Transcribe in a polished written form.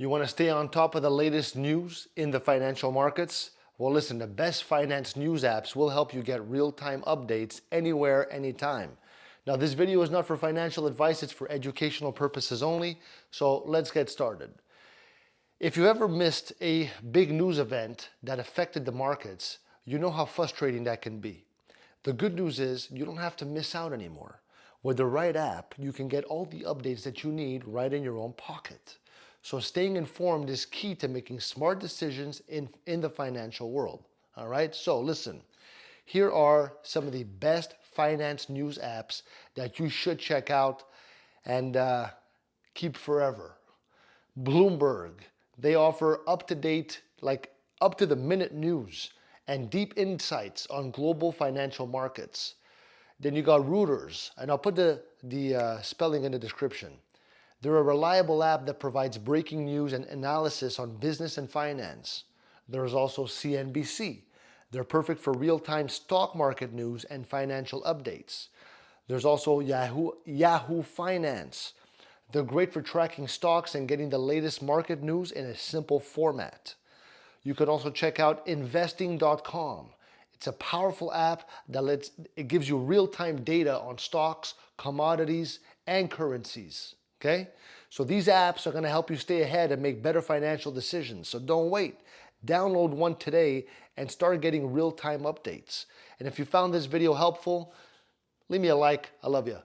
You want to stay on top of the latest news in the financial markets? Well, listen, the best finance news apps will help you get real-time updates anywhere, anytime. Now, this video is not for financial advice, it's for educational purposes only, so let's get started. If you ever missed a big news event that affected the markets, you know how frustrating that can be. The good news is you don't have to miss out anymore. With the right app, you can get all the updates that you need right in your own pocket. So staying informed is key to making smart decisions in the financial world. All right, so listen, here are some of the best finance news apps that you should check out and keep forever. Bloomberg, they offer up-to-date, like up-to-the-minute news and deep insights on global financial markets. Then you got Reuters, and I'll put the spelling in the description. They're a reliable app that provides breaking news and analysis on business and finance. There's also CNBC. They're perfect for real-time stock market news and financial updates. There's also Yahoo Finance. They're great for tracking stocks and getting the latest market news in a simple format. You can also check out investing.com. It's a powerful app that gives you real-time data on stocks, commodities, and currencies. Okay? So these apps are going to help you stay ahead and make better financial decisions. So don't wait. Download one today and start getting real-time updates. And if you found this video helpful, leave me a like. I love you.